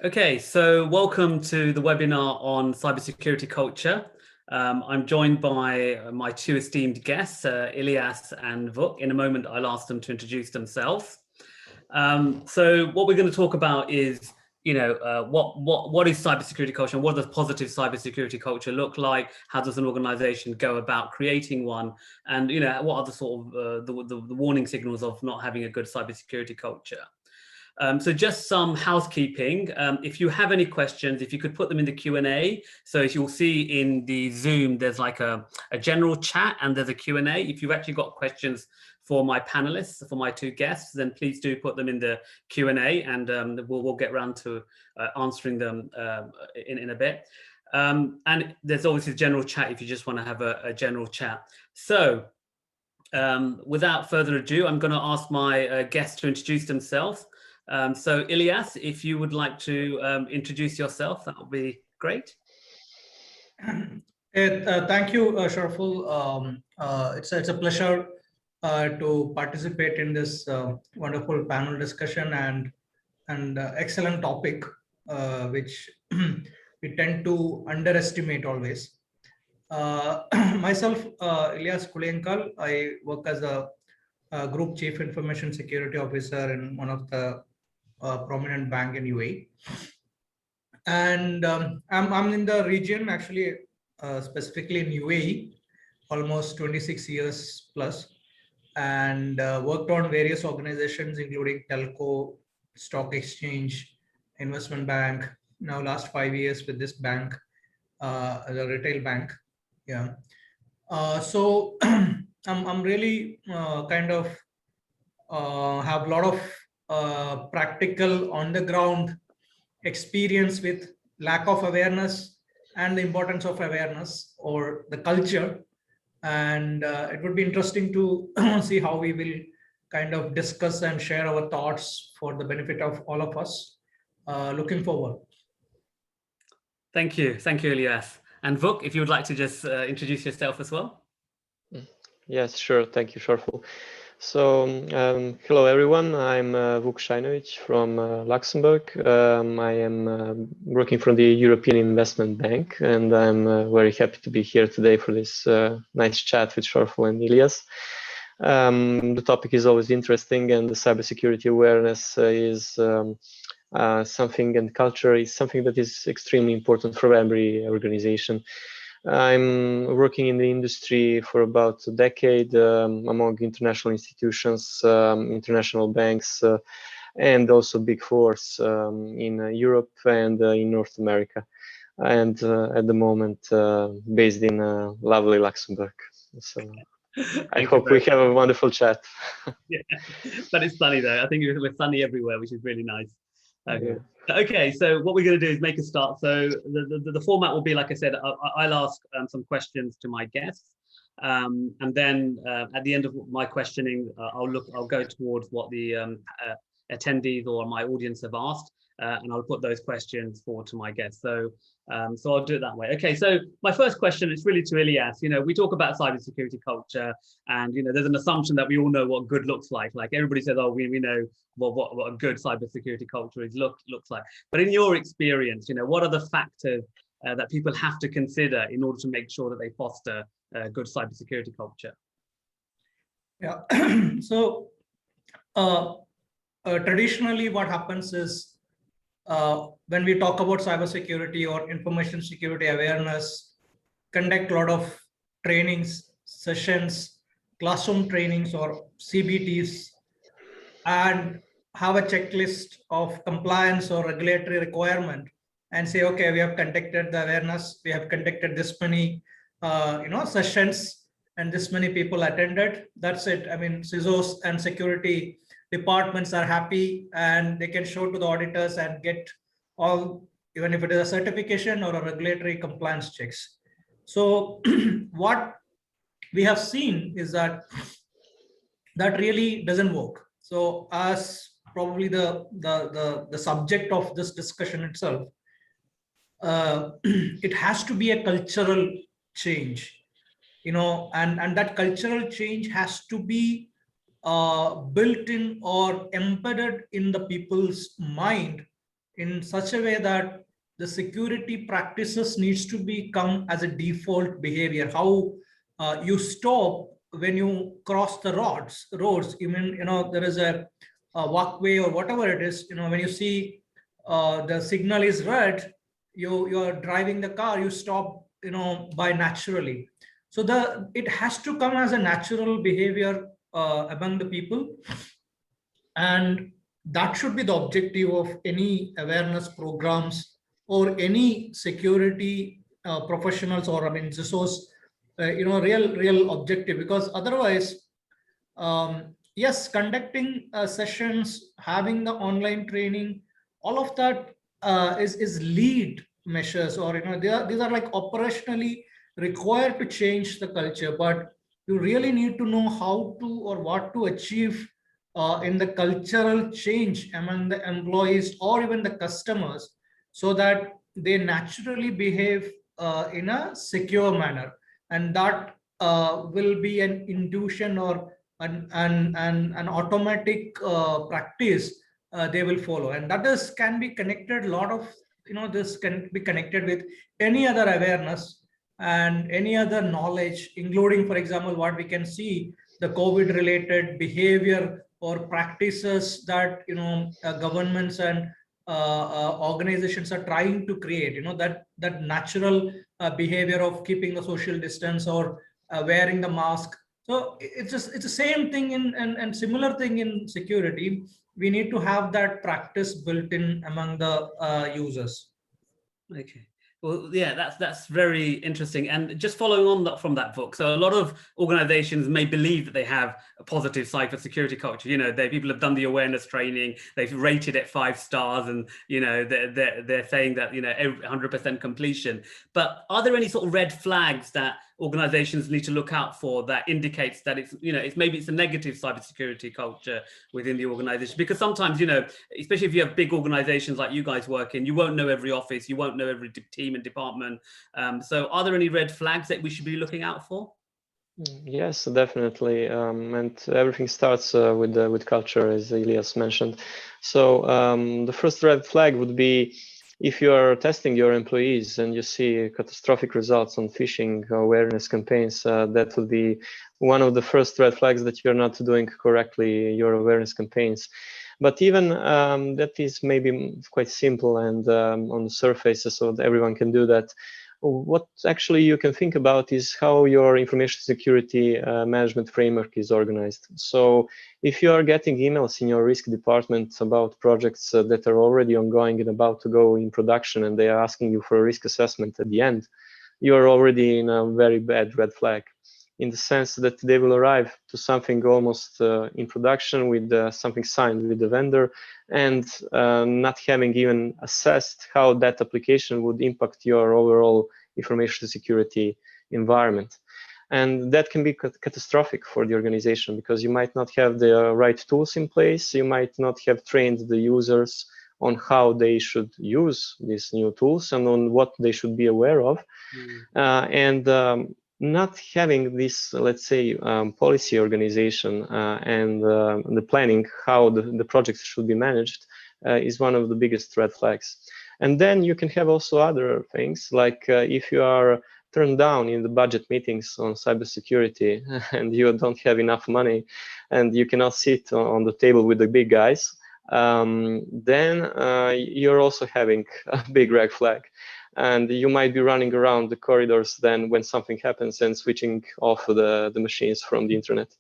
Okay, so welcome to the webinar on cybersecurity culture. I'm joined by my two esteemed guests, Ilyas and Vuk. In a moment, I'll ask them to introduce themselves. So what we're going to talk about is, what is cybersecurity culture and what does positive cybersecurity culture look like? How does an organization go about creating one? And, what are the sort of the warning signals of not having a good cybersecurity culture? So just some housekeeping. If you have any questions, if you could put them in the Q&A. So as you'll see in the Zoom, there's like a general chat and there's a Q&A. If you've actually got questions for my panelists, for my two guests, then please do put them in the Q&A and we'll get around to answering them in a bit. And there's always a general chat if you just want to have a general chat. So without further ado, I'm going to ask my guests to introduce themselves. So Ilyas, if you would like to introduce yourself, that would be great. Thank you, Sharful. It's a pleasure to participate in this wonderful panel discussion and excellent topic, which we tend to underestimate always. Myself, Ilyas Kulenkal, I work as a Group Chief Information Security Officer in one of the prominent bank in UAE, and I'm in the region actually, specifically in UAE, almost 26 years plus, and worked on various organizations including telco, stock exchange, investment bank. Now last 5 years with this bank, as a retail bank. Yeah. So I'm really kind of have a lot of practical on the ground experience with lack of awareness and the importance of awareness or the culture. And it would be interesting to see how we will kind of discuss and share our thoughts for the benefit of all of us. Looking forward. Thank you, Ilyas. And Vuk, if you would like to just introduce yourself as well. Yes, sure. Thank you, Sharful. So, hello everyone. I'm Vuk Shajnovic from Luxembourg. I am working for the European Investment Bank, and I'm very happy to be here today for this nice chat with Sharful and Ilyas. The topic is always interesting, and the cybersecurity awareness is something, and culture is something that is extremely important for every organization. I'm working in the industry for about a decade among international institutions, international banks, and also big fours in Europe and in North America. And at the moment, based in lovely Luxembourg. So I hope we have a wonderful chat. Yeah, but it's sunny though. I think we're sunny everywhere, which is really nice. Okay. Okay, so what we're going to do is make a start. So the format will be, like I said, I'll ask some questions to my guests, and then at the end of my questioning, I'll go towards what the attendees or my audience have asked, and I'll put those questions forward to my guests. So I'll do it that way. Okay, so my first question is really to Ilyas. We talk about cybersecurity culture, and there's an assumption that we all know what good looks like. Like everybody says, oh, we know what a good cybersecurity culture looks like. But in your experience, what are the factors that people have to consider in order to make sure that they foster a good cybersecurity culture? Yeah. So traditionally, what happens is when we talk about cybersecurity or information security awareness, conduct a lot of trainings, sessions, classroom trainings or CBTs, and have a checklist of compliance or regulatory requirement and say, okay, we have conducted the awareness, we have conducted this many sessions and this many people attended. That's it. I mean, CISOs and security departments are happy and they can show to the auditors and get all, even if it is a certification or a regulatory compliance checks. So what we have seen is that really doesn't work. So as probably the subject of this discussion itself, it has to be a cultural change, and that cultural change has to be built in or embedded in the people's mind in such a way that the security practices needs to become as a default behavior. How you stop when you cross the roads. Even, there is a walkway or whatever it is. When you see the signal is red, you're driving the car, you stop, by naturally. So it has to come as a natural behavior among the people, and that should be the objective of any awareness programs or any security professionals, or I mean CISOs, real objective. Because otherwise, yes, conducting sessions, having the online training, all of that is lead measures, or these are like operationally required to change the culture. But you really need to know how to or what to achieve in the cultural change among the employees or even the customers, so that they naturally behave in a secure manner. And that will be an intuition or an automatic practice they will follow. And that can be connected a lot of, this can be connected with any other awareness and any other knowledge, including, for example, what we can see, the COVID related behavior or practices that governments and organizations are trying to create, that natural behavior of keeping the social distance or wearing the mask. So it's the same thing and similar thing in security. We need to have that practice built in among the users. Okay. Well, yeah, that's very interesting. And just following on from that book, so a lot of organizations may believe that they have a positive cybersecurity culture. People have done the awareness training, they've rated it 5 stars, and they're saying that 100% completion. But are there any sort of red flags that organizations need to look out for that indicates that it's maybe it's a negative cybersecurity culture within the organization? Because sometimes, especially if you have big organizations like you guys work in, you won't know every office, you won't know every team and department. So are there any red flags that we should be looking out for? Yes, definitely. And everything starts with culture, as Elias mentioned. So the first red flag would be if you are testing your employees and you see catastrophic results on phishing awareness campaigns. That would be one of the first red flags that you're not doing correctly your awareness campaigns. But even that is maybe quite simple and on the surface, so that everyone can do that. What actually you can think about is how your information security management framework is organized. So if you are getting emails in your risk department about projects that are already ongoing and about to go in production, and they are asking you for a risk assessment at the end, you are already in a very bad red flag, in the sense that they will arrive to something almost in production with something signed with the vendor, and not having even assessed how that application would impact your overall information security environment. And that can be catastrophic for the organization, because you might not have the right tools in place, you might not have trained the users on how they should use these new tools and on what they should be aware of. Not having this, let's say, policy organization and the planning, how the projects should be managed, is one of the biggest red flags. And then you can have also other things, like if you are turned down in the budget meetings on cybersecurity and you don't have enough money and you cannot sit on the table with the big guys, then you're also having a big red flag. And you might be running around the corridors then when something happens and switching off the machines from the internet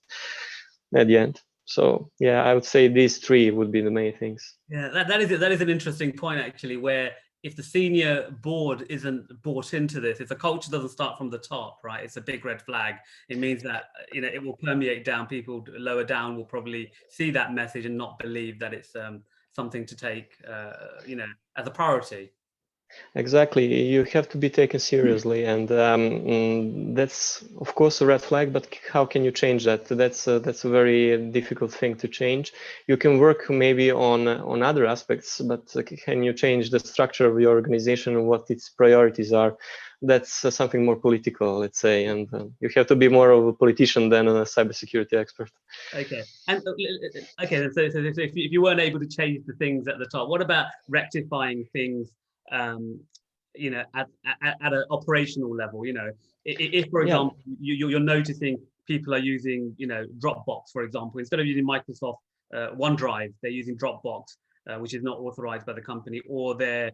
at the end. So yeah, I would say these 3 would be the main things. Yeah, that is an interesting point, actually, where if the senior board isn't bought into this, if the culture doesn't start from the top, right, it's a big red flag. It means that it will permeate down. People lower down will probably see that message and not believe that it's something to take as a priority. Exactly, you have to be taken seriously, and that's of course a red flag. But how can you change that? That's a very difficult thing to change. You can work maybe on other aspects, but can you change the structure of your organization and what its priorities are? That's something more political, let's say, and you have to be more of a politician than a cybersecurity expert. Okay, and okay, so if you weren't able to change the things at the top, what about rectifying things? You know, at an operational level. You know, if for example you're noticing people are using, you know, Dropbox, for example, instead of using Microsoft OneDrive, they're using Dropbox, which is not authorized by the company, or they're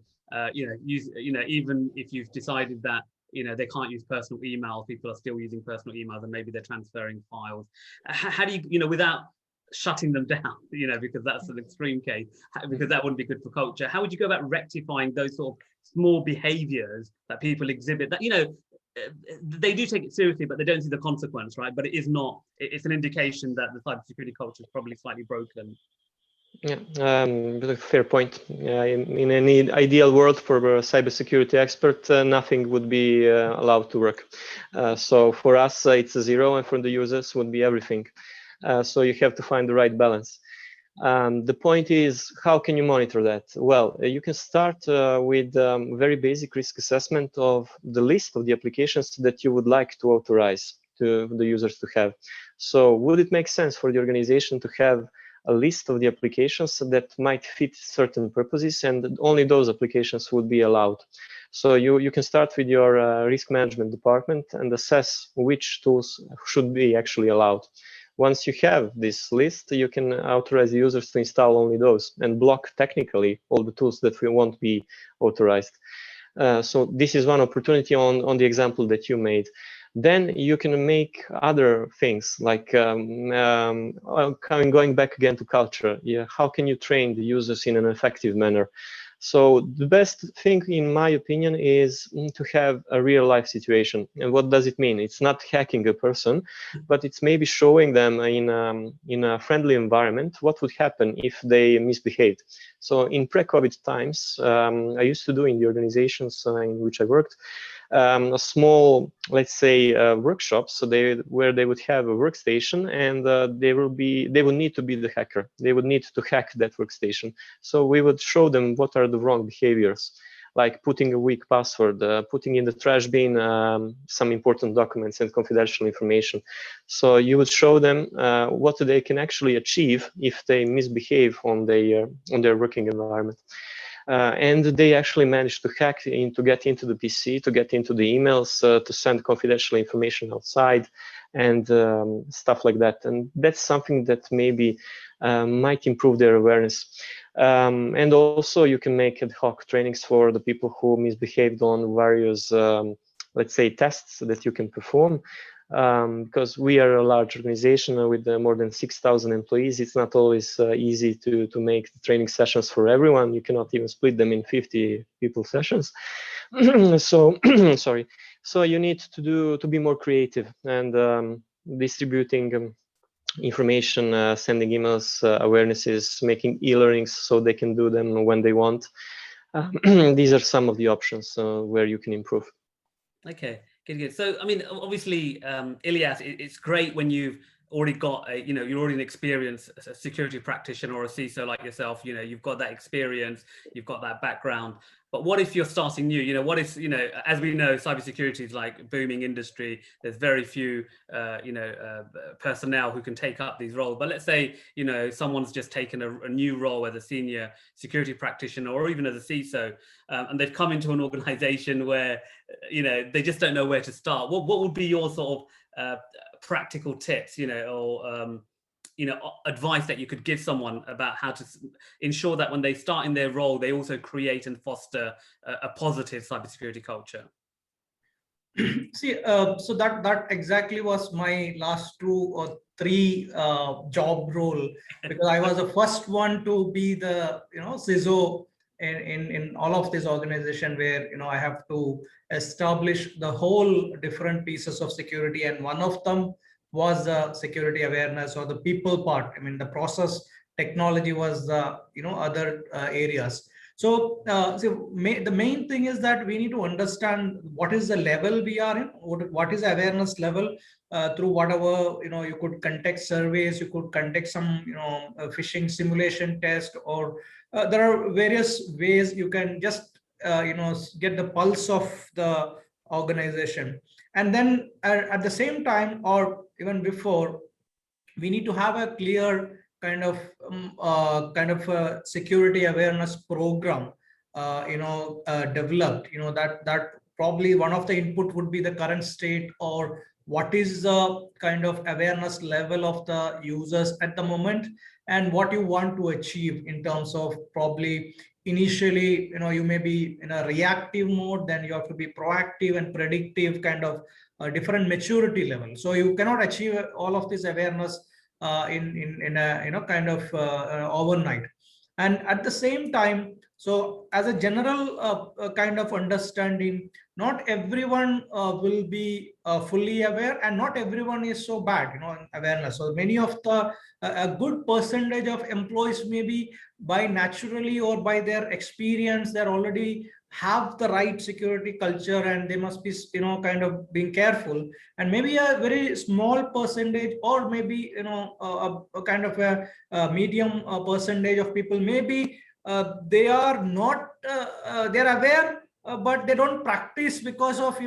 even if you've decided that, you know, they can't use personal email, people are still using personal emails, and maybe they're transferring files. How do you, you know, without shutting them down, you know, because that's an extreme case, because that wouldn't be good for culture. How would you go about rectifying those sort of small behaviors that people exhibit that, you know, they do take it seriously, but they don't see the consequence, right? But it is not, it's an indication that the cybersecurity culture is probably slightly broken. Yeah, fair point. In any ideal world for a cybersecurity expert, nothing would be allowed to work. So for us, it's a zero, and for the users would be everything. So you have to find the right balance. The point is, how can you monitor that? Well, you can start with very basic risk assessment of the list of the applications that you would like to authorize to the users to have. So would it make sense for the organization to have a list of the applications that might fit certain purposes, and only those applications would be allowed? So you can start with your risk management department and assess which tools should be actually allowed. Once you have this list, you can authorize the users to install only those and block technically all the tools that won't be authorized. So this is one opportunity on the example that you made. Then you can make other things like going back again to culture. Yeah, how can you train the users in an effective manner? So the best thing, in my opinion, is to have a real life situation. And what does it mean? It's not hacking a person, but it's maybe showing them in a friendly environment what would happen if they misbehaved. So in pre-COVID times, I used to do in the organizations in which I worked, a small, let's say, workshop. So where they would have a workstation, and they would need to be the hacker. They would need to hack that workstation. So we would show them what are the wrong behaviors, like putting a weak password, putting in the trash bin some important documents and confidential information. So you would show them what they can actually achieve if they misbehave on their working environment. And they actually managed to hack to get into the PC, to get into the emails, to send confidential information outside, and stuff like that. And that's something that maybe might improve their awareness. And also you can make ad hoc trainings for the people who misbehaved on various, let's say, tests that you can perform. Because we are a large organization with more than 6,000 employees, it's not always easy to make the training sessions for everyone. You cannot even split them in 50 people sessions. So, sorry. So you need to be more creative and distributing information, sending emails, awarenesses, making e-learnings so they can do them when they want. These are some of the options where you can improve. Okay, good. So, I mean, obviously, Ilyas, it's great when you've already got you're already an experienced security practitioner or a CISO like yourself. You know, you've got that experience, you've got that background. But what if you're starting new? You know, what if, as we know, cybersecurity is like a booming industry. There's very few, personnel who can take up these roles. But let's say, someone's just taken a new role as a senior security practitioner or even as a CISO, and they've come into an organization where, they just don't know where to start. What would be your sort of practical tips, or advice that you could give someone about how to ensure that when they start in their role, they also create and foster a positive cybersecurity culture? See, so that exactly was my last 2 or 3 job role, because I was the first one to be the CISO in all of this organization, where I have to establish the whole different pieces of security, and one of them was the security awareness, or the people part. I mean, the process technology was the other areas. So, the main thing is that we need to understand what is the level we are in, what is the awareness level, through whatever, you could conduct surveys, you could conduct some, phishing simulation test, or there are various ways you can just, get the pulse of the organization. And then at the same time, or even before, we need to have a clear kind of a security awareness program, developed. That probably one of the input would be the current state, or what is the kind of awareness level of the users at the moment, and what you want to achieve in terms of, probably initially, you may be in a reactive mode, then you have to be proactive and predictive, kind of different maturity level. So you cannot achieve all of this awareness in a, kind of overnight. And at the same time, so as a general kind of understanding, not everyone will be fully aware, and not everyone is so bad, in awareness. So many of the a good percentage of employees, maybe by naturally or by their experience, they're already have the right security culture, and they must be, kind of being careful. And maybe a very small percentage, or maybe, a kind of a medium percentage of people, maybe they are not they're aware, but they don't practice because of,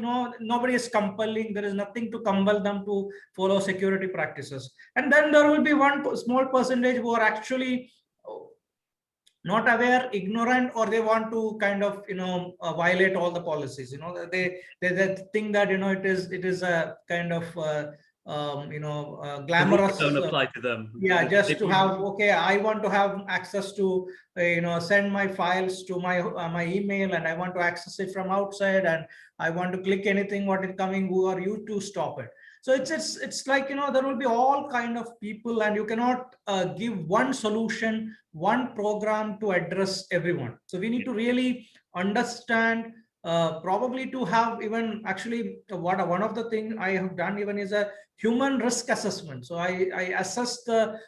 nobody is compelling, there is nothing to compel them to follow security practices. And then there will be one small percentage who are actually not aware, ignorant, or they want to kind of, violate all the policies. They think that, it is a kind of glamorous, don't apply to them. yeah, just to have, okay, I want to have access to send my files to my email, and I want to access it from outside, and I want to click anything what is coming. Who are you to stop it? So it's like, there will be all kind of people, and you cannot give one solution, one program to address everyone. So we need to really understand, probably to have, even actually, one of the things I have done even is a human risk assessment. So I assess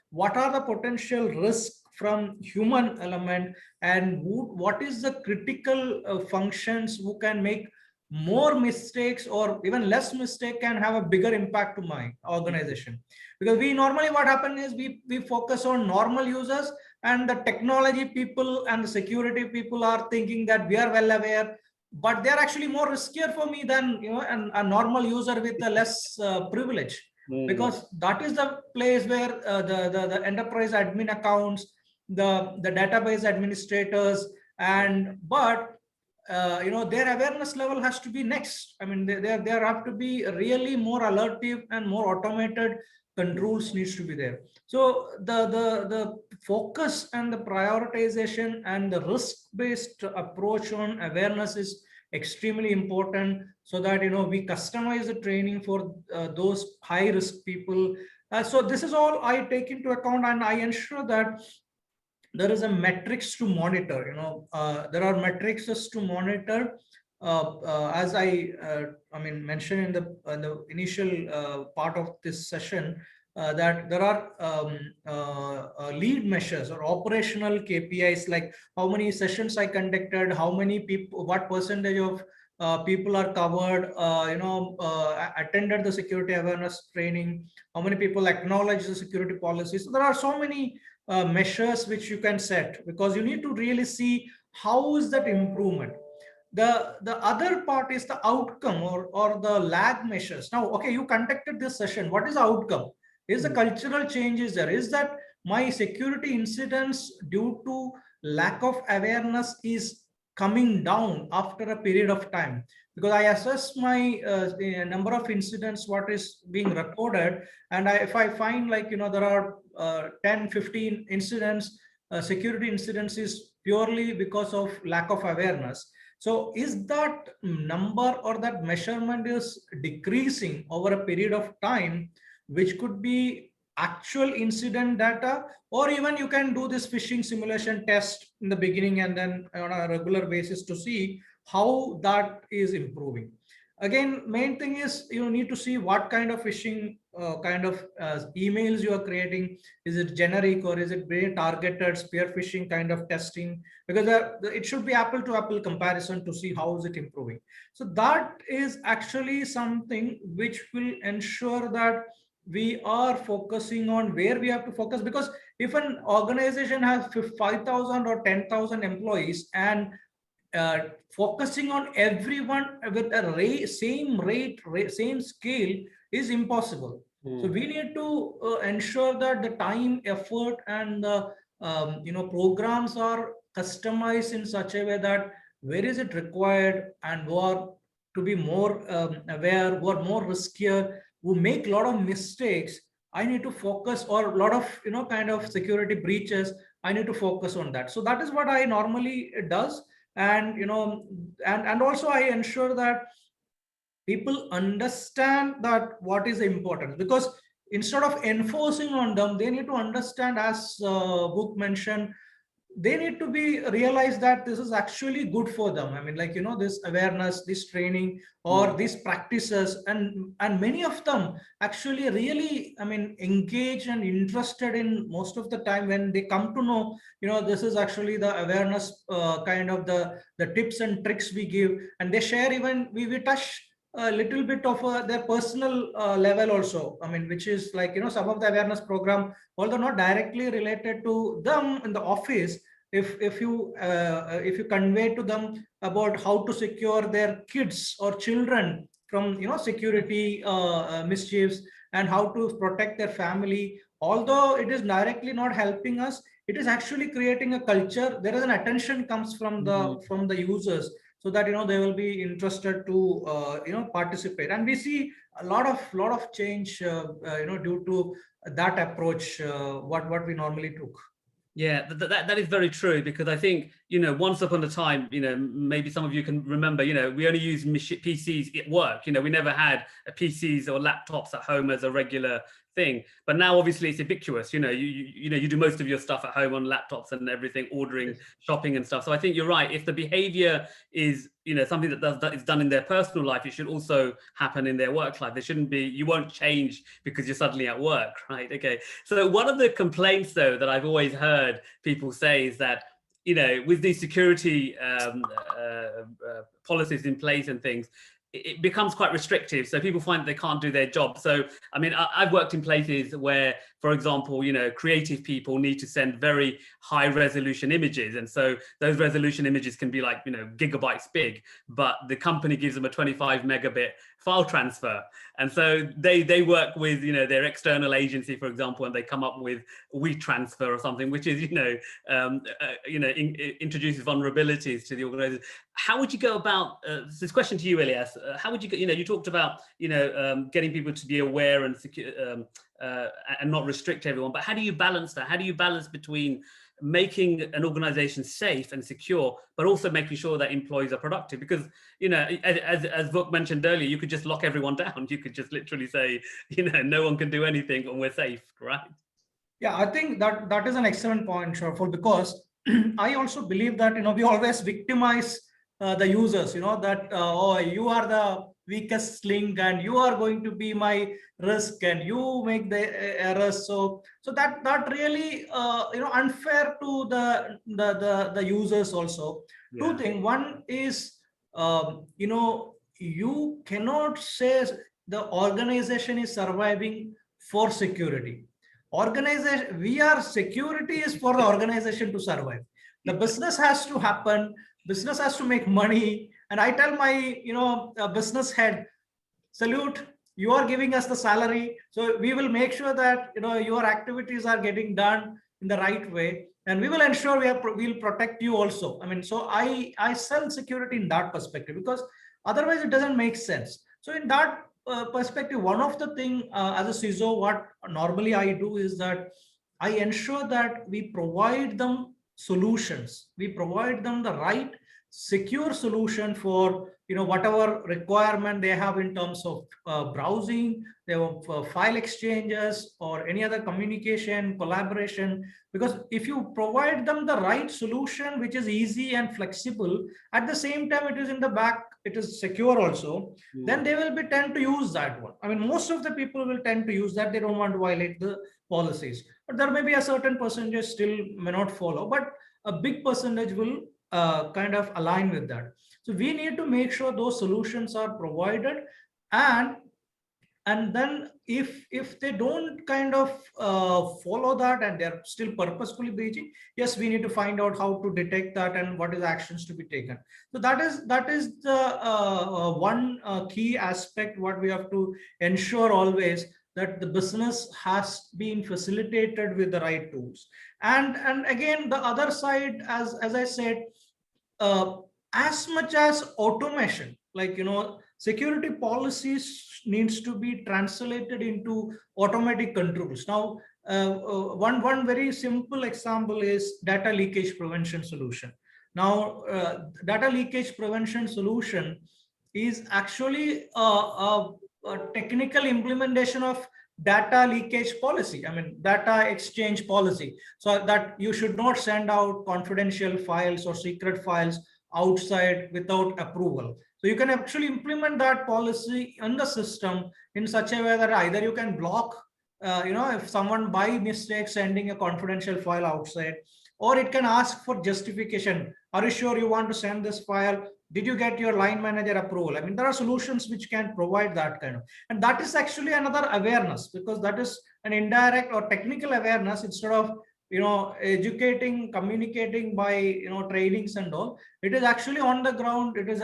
what are the potential risks from human element, and what is the critical functions who can make more mistakes, or even less mistake can have a bigger impact to my organization. Because we normally, what happens is, we focus on normal users, and the technology people and the security people are thinking that we are well aware, but they're actually more riskier for me than, a normal user with a less privilege. Because that is the place where the enterprise admin accounts, the database administrators, but their awareness level has to be next. I mean, there have to be really more alertive and more automated controls needs to be there. So the focus and the prioritization and the risk-based approach on awareness is extremely important, so that we customize the training for those high risk people. So this is all I take into account, and I ensure that there is a metrics to monitor. There are metrics to monitor, as I mentioned in the initial part of this session, that there are lead measures or operational KPIs, like how many sessions I conducted, how many people, what percentage of people are covered, attended the security awareness training, how many people acknowledge the security policies. So there are so many measures which you can set, because you need to really see how is that improvement. The other part is the outcome, or the lag measures. Now, okay, you conducted this session, what is the outcome? Is the cultural changes there? Is that my security incidents due to lack of awareness is coming down after a period of time? Because I assess my the number of incidents what is being recorded, and if I find, like, there are 10-15 incidents, security incidents is purely because of lack of awareness. So is that number or that measurement is decreasing over a period of time, which could be actual incident data, or even you can do this phishing simulation test in the beginning and then on a regular basis to see how that is improving. Again, main thing is you need to see what kind of phishing emails you are creating. Is it generic or is it very targeted spear phishing kind of testing? Because it should be apple to apple comparison to see how is it improving. So that is actually something which will ensure that we are focusing on where we have to focus. Because if an organization has 5,000 or 10,000 employees and uh, focusing on everyone with a same rate, same scale is impossible. So we need to ensure that the time, effort, and the programs are customized in such a way that where is it required and who are to be more aware, who are more riskier, who make a lot of mistakes. I need to focus, or a lot of kind of security breaches. I need to focus on that. So that is what I normally does. And and also I ensure that people understand that what is important, because instead of enforcing on them, they need to understand, as Book mentioned, they need to be realize that this is actually good for them. I mean, like, this awareness, this training, or these practices, and many of them actually really, I mean, engage and interested in most of the time when they come to know, this is actually the awareness, kind of the tips and tricks we give, and they share. Even we touch a little bit of their personal level also. I mean, which is like, some of the awareness program, although not directly related to them in the office, if you convey to them about how to secure their kids or children from security mischiefs, and how to protect their family, although it is directly not helping us, it is actually creating a culture. There is an attention comes from the users, so that they will be interested to participate. And we see a lot of change due to that approach, what we normally took. Yeah, that is very true, because I think, once upon a time, maybe some of you can remember, we only used PCs at work. We never had PCs or laptops at home as a regular thing. But now obviously it's ubiquitous. You do most of your stuff at home on laptops and everything, ordering, shopping and stuff. So I think you're right. If the behavior is something that is done in their personal life, it should also happen in their work life. There shouldn't be, you won't change because you're suddenly at work, right? Okay. So one of the complaints though that I've always heard people say is that, with these security policies in place and things, it becomes quite restrictive. So people find that they can't do their job. So, I mean, I've worked in places where, for example, creative people need to send very high resolution images. And so those resolution images can be like, gigabytes big, but the company gives them a 25 megabit file transfer. And so they work with, their external agency, for example, and they come up with WeTransfer or something, which is, introduces vulnerabilities to the organization. How would you go about this question to you, Ilyas? How would you go, you talked about, getting people to be aware and secure, and not restrict everyone, but how do you balance that? How do you balance between making an organization safe and secure, but also making sure that employees are productive? Because, as Vuk mentioned earlier, you could just lock everyone down. You could just literally say, no one can do anything and we're safe, right? Yeah, I think that is an excellent point, Sharful, because I also believe that, we always victimize the users, that, oh, you are the weakest link and you are going to be my risk and you make the errors. So that really, unfair to the users also. Yeah. Two things. One is, you cannot say the organization is surviving for security. Security is for the organization to survive. The business has to happen. Business has to make money. And I tell my, business head, salute, you are giving us the salary. So we will make sure that, your activities are getting done in the right way. And we will ensure we'll protect you also. I mean, so I sell security in that perspective, because otherwise it doesn't make sense. So in that perspective, one of the thing as a CISO, what normally I do is that I ensure that we provide them solutions. We provide them the right secure solution for whatever requirement they have in terms of browsing, their file exchanges, or any other communication, collaboration. Because if you provide them the right solution, which is easy and flexible, at the same time it is in the back, it is secure also, then they will be tend to use that one. I mean, most of the people will tend to use that. They don't want to violate the policies, but there may be a certain percentage still may not follow, but a big percentage will kind of align with that. So we need to make sure those solutions are provided, and then if they don't kind of follow that and they're still purposefully breaching, yes, we need to find out how to detect that and what is actions to be taken. So that is the one key aspect what we have to ensure always, that the business has been facilitated with the right tools. And again, the other side, as I said, as much as automation, like security policies needs to be translated into automatic controls. Now, one very simple example is data leakage prevention solution. Now, data leakage prevention solution is actually a technical implementation of data leakage policy. I mean, data exchange policy, so that you should not send out confidential files or secret files outside without approval. So you can actually implement that policy in the system in such a way that either you can block, if someone by mistake sending a confidential file outside, or it can ask for justification. Are you sure you want to send this file? Did you get your line manager approval? I mean, there are solutions which can provide that kind of, and that is actually another awareness, because that is an indirect or technical awareness. Instead of educating, communicating by trainings and all, it is actually on the ground. It is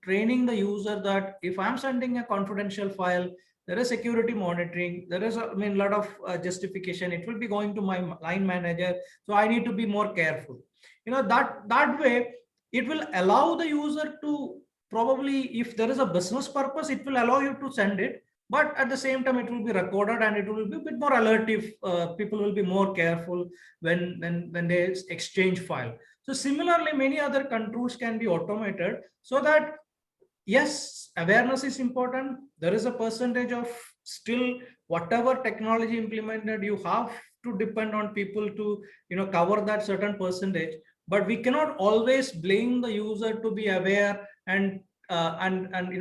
training the user that if I'm sending a confidential file, there is security monitoring, there is a lot of justification, it will be going to my line manager, so I need to be more careful. That way it will allow the user to, probably if there is a business purpose, it will allow you to send it, but at the same time it will be recorded and it will be a bit more alertive. People will be more careful when they exchange file. So similarly, many other controls can be automated, so that yes, awareness is important. There is a percentage of still whatever technology implemented, you have to depend on people to cover that certain percentage, but we cannot always blame the user to be aware and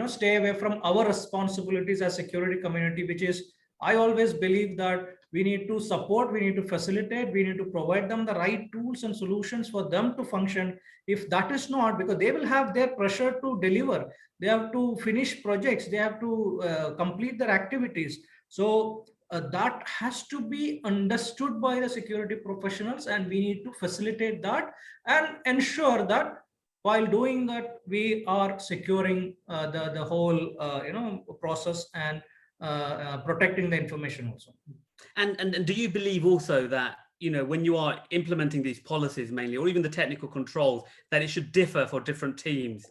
stay away from our responsibilities as security community, which is, I always believe that we need to support, we need to facilitate, we need to provide them the right tools and solutions for them to function. If that is not, because they will have their pressure to deliver, they have to finish projects, they have to complete their activities. So that has to be understood by the security professionals, and we need to facilitate that and ensure that while doing that, we are securing the whole process and protecting the information also. And do you believe also that when you are implementing these policies mainly, or even the technical controls, that it should differ for different teams?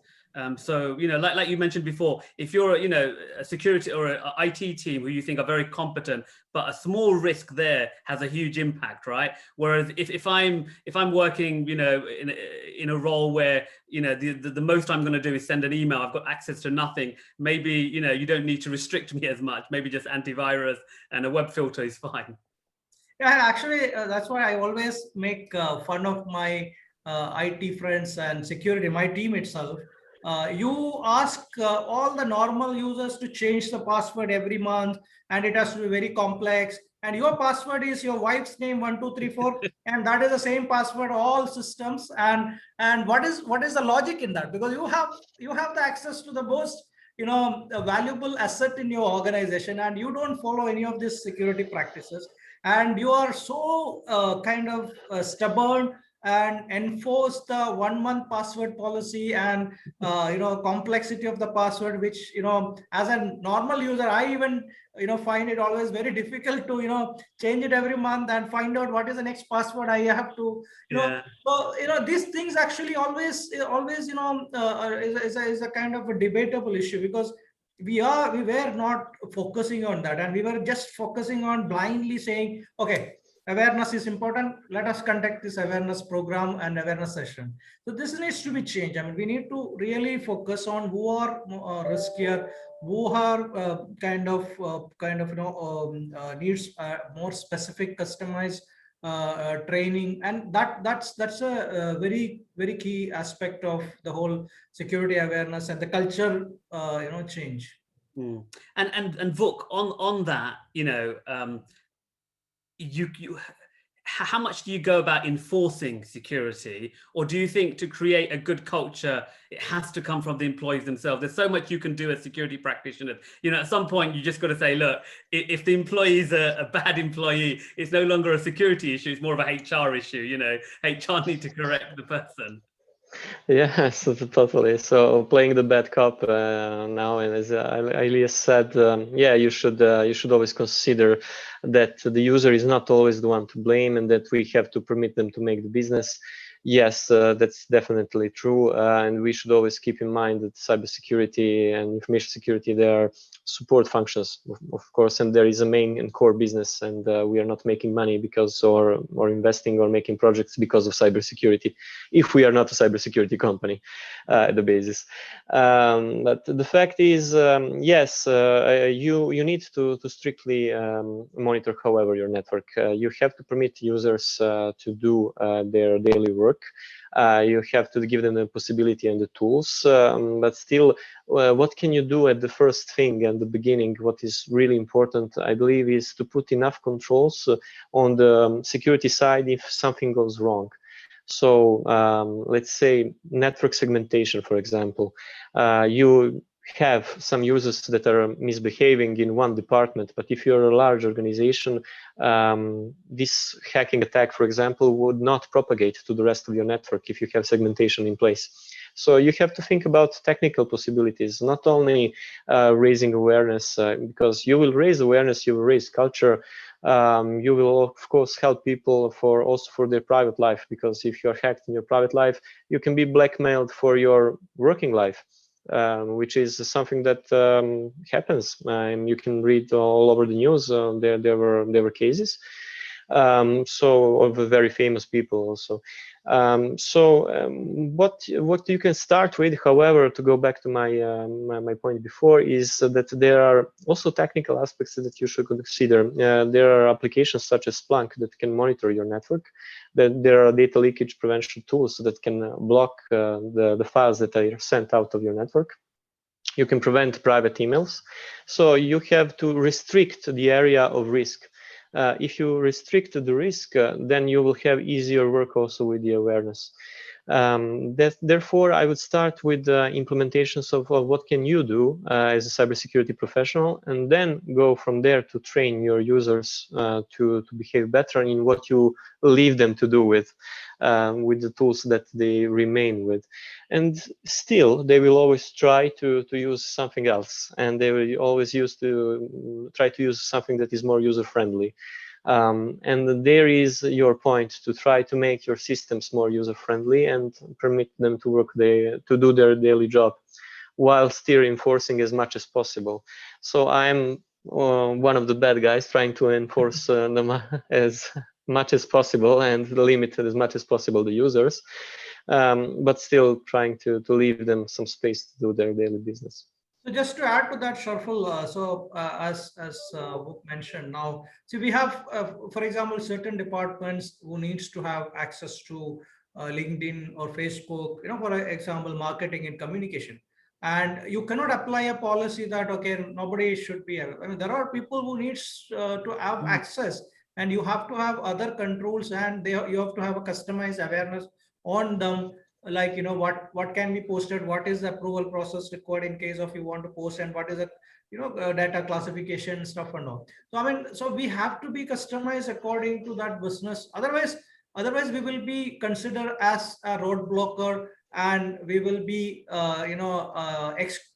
So like you mentioned before, if you're a security or an IT team who you think are very competent, but a small risk there has a huge impact, right? Whereas if I'm working in a role where the most I'm going to do is send an email, I've got access to nothing, maybe you don't need to restrict me as much, maybe just antivirus and a web filter is fine. Yeah, actually that's why I always make fun of my IT friends and security, my team itself. You ask all the normal users to change the password every month, and it has to be very complex, and your password is your wife's name 1234 and that is the same password all systems. And what is the logic in that? Because you have the access to the most valuable asset in your organization, and you don't follow any of these security practices, and you are so kind of stubborn and enforce the 1 month password policy and complexity of the password, which as a normal user, I even find it always very difficult to change it every month and find out what is the next password I have to so these things actually always is a kind of a debatable issue, because we were not focusing on that, and we were just focusing on blindly saying, okay, awareness is important. Let us conduct this awareness program and awareness session. So this needs to be changed. I mean, we need to really focus on who are riskier, who are needs more specific, customized training, and that's a very key aspect of the whole security awareness and the culture change. Mm. And Vuk, on that, you how much do you go about enforcing security, or do you think to create a good culture it has to come from the employees themselves? There's so much you can do as security practitioners. At some point you just got to say, look, if the employee is a bad employee, it's no longer a security issue, it's more of a HR issue. HR need to correct the person. Yes, totally. So playing the bad cop now, and as Elias said, yeah, you should always consider that the user is not always the one to blame, and that we have to permit them to make the business. Yes, that's definitely true, and we should always keep in mind that cybersecurity and information security, they are support functions, of course, and there is a main and core business, and we are not making money because or investing or making projects because of cybersecurity, if we are not a cybersecurity company at the basis. But the fact is, yes, you need to strictly monitor, however, your network. You have to permit users to do their daily work. You have to give them the possibility and the tools, but still, what can you do at the first thing and the beginning? What is really important, I believe, is to put enough controls on the security side if something goes wrong. So let's say network segmentation, for example. You have some users that are misbehaving in one department, but if you're a large organization, this hacking attack, for example, would not propagate to the rest of your network if you have segmentation in place. So you have to think about technical possibilities, not only raising awareness, because you will raise awareness, you will raise culture, you will of course help people also for their private life, because if you're hacked in your private life, you can be blackmailed for your working life, which is something that happens. You can read all over the news. There were cases, so of very famous people also. What you can start with, however, to go back to my point before, is that there are also technical aspects that you should consider. There are applications such as Splunk that can monitor your network. That there are data leakage prevention tools that can block the files that are sent out of your network. You can prevent private emails. So you have to restrict the area of risk. If you restrict the risk, then you will have easier work also with the awareness. Therefore, I would start with implementations of what can you do as a cybersecurity professional, and then go from there to train your users to behave better in what you leave them to do with the tools that they remain with. And still, they will always try to use something else, and they will always try to use something that is more user-friendly. And there is your point, to try to make your systems more user-friendly and permit them to do their daily job, while still enforcing as much as possible. So I'm one of the bad guys trying to enforce them as much as possible and limit as much as possible the users, but still trying to leave them some space to do their daily business. So just to add to that, Sharful, as Vuk mentioned, now, see, we have, for example, certain departments who needs to have access to LinkedIn or Facebook, for example, marketing and communication. And you cannot apply a policy that, okay, nobody should be. I mean, there are people who needs to have access, and you have to have other controls, and you have to have a customized awareness on them, like what can be posted, what is the approval process required in case of you want to post, and what is the data classification stuff and all. So I mean, so we have to be customized according to that business. Otherwise we will be considered as a roadblocker, and we will be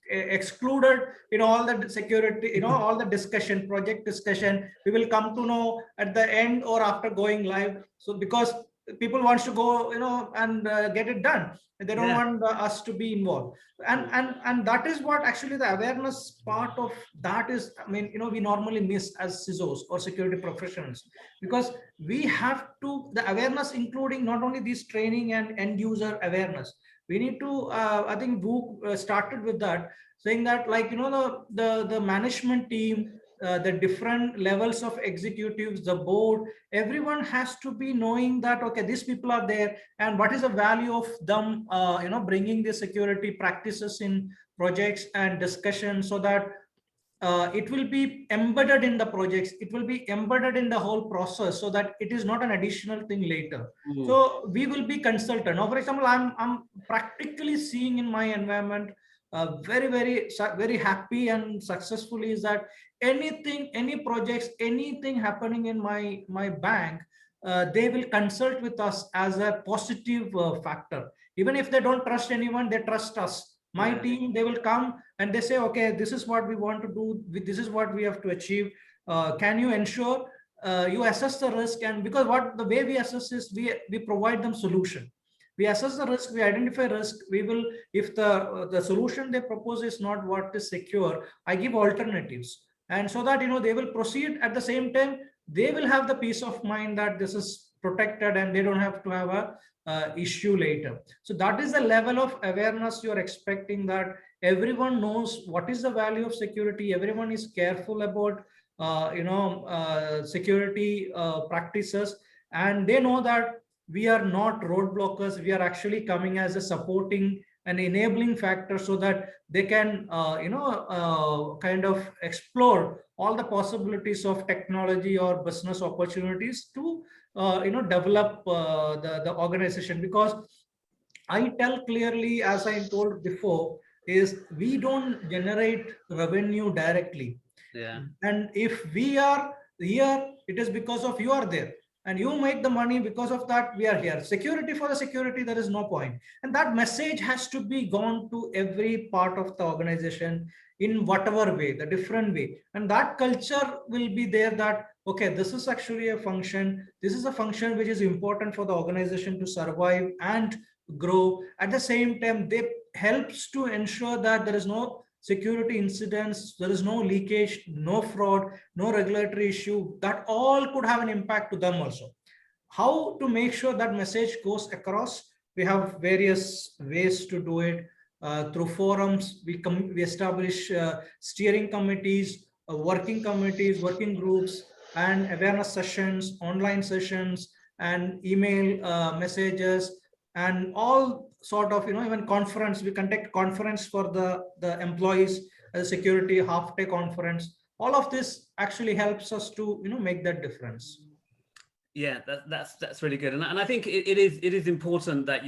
excluded all the security, all the discussion, project discussion, we will come to know at the end or after going live. So because people wants to go, and get it done. They don't want us to be involved. And that is what actually the awareness part of that is. I mean, we normally miss as CISOs or security professionals, because we have to, the awareness including not only this training and end user awareness. We need to, I think Vuk started with that, saying that, like, the management team, the different levels of executives, the board, everyone has to be knowing that, okay, these people are there, and what is the value of them, bringing the security practices in projects and discussions, so that it will be embedded in the projects, it will be embedded in the whole process, so that it is not an additional thing later. So we will be consultant. Now, for example, I'm practically seeing in my environment, very, very, very happy and successfully, is that anything, any projects, anything happening in my bank, they will consult with us as a positive factor. Even if they don't trust anyone, they trust us. My team, they will come and they say, okay, this is what we want to do, this is what we have to achieve. Can you ensure you assess the risk? And because the way we assess is, we provide them solution. We assess the risk, we identify risk, we will, if the solution they propose is not what is secure, I give alternatives. And so that, they will proceed. At the same time, they will have the peace of mind that this is protected and they don't have to have a issue later. So that is the level of awareness you're expecting, that everyone knows what is the value of security. Everyone is careful about security practices, and they know that we are not roadblockers. We are actually coming as a supporting and enabling factor, so that they can kind of explore all the possibilities of technology or business opportunities to develop the organization. Because I tell clearly, as I told before, is we don't generate revenue directly. And if we are here, it is because of you are there, and you make the money. Because of that, we are here. Security for the security, there is no point. And that message has to be gone to every part of the organization in whatever way, the different way. And that culture will be there, that, okay, this is actually a function. This is a function which is important for the organization to survive and grow. At the same time, they helps to ensure that there is no security incidents, there is no leakage, no fraud, no regulatory issue. That all could have an impact to them also. How to make sure that message goes across? We have various ways to do it. Through forums, we establish steering committees, working committees, working groups, and awareness sessions, online sessions, and email messages, and all sort of, even conference. We conduct conference for the employees, security half-day conference. All of this actually helps us to make that difference. Yeah, that's really good, and I think it is important that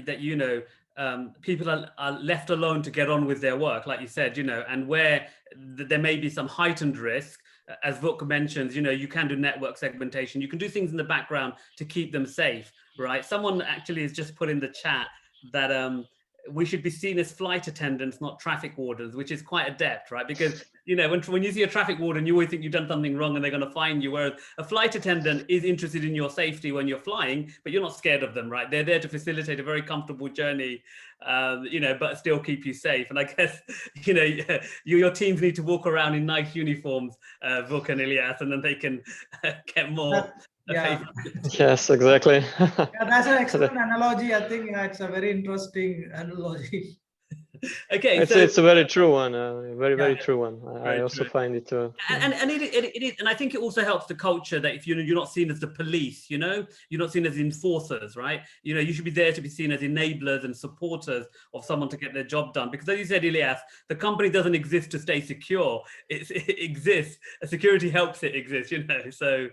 people are left alone to get on with their work, like you said, and where there may be some heightened risk, as Vuk mentions, you can do network segmentation, you can do things in the background to keep them safe, right? Someone actually has just put in the chat that we should be seen as flight attendants, not traffic wardens, which is quite adept, right? Because when you see a traffic warden, you always think you've done something wrong and they're going to fine you. Whereas a flight attendant is interested in your safety when you're flying, but you're not scared of them, right? They're there to facilitate a very comfortable journey, but still keep you safe. And I guess your teams need to walk around in nice uniforms, Vuk and Ilyas, and then they can get more. Yeah. Yes, exactly. Yeah, that's an excellent analogy. I think it's a very interesting analogy. Okay, it's a very true one, very true one. I also find it and it is, and I think it also helps the culture that if you're not seen as the police, you're not seen as enforcers, right? You should be there to be seen as enablers and supporters of someone to get their job done. Because as you said, Ilyas, the company doesn't exist to stay secure; it exists. Security helps it exist, So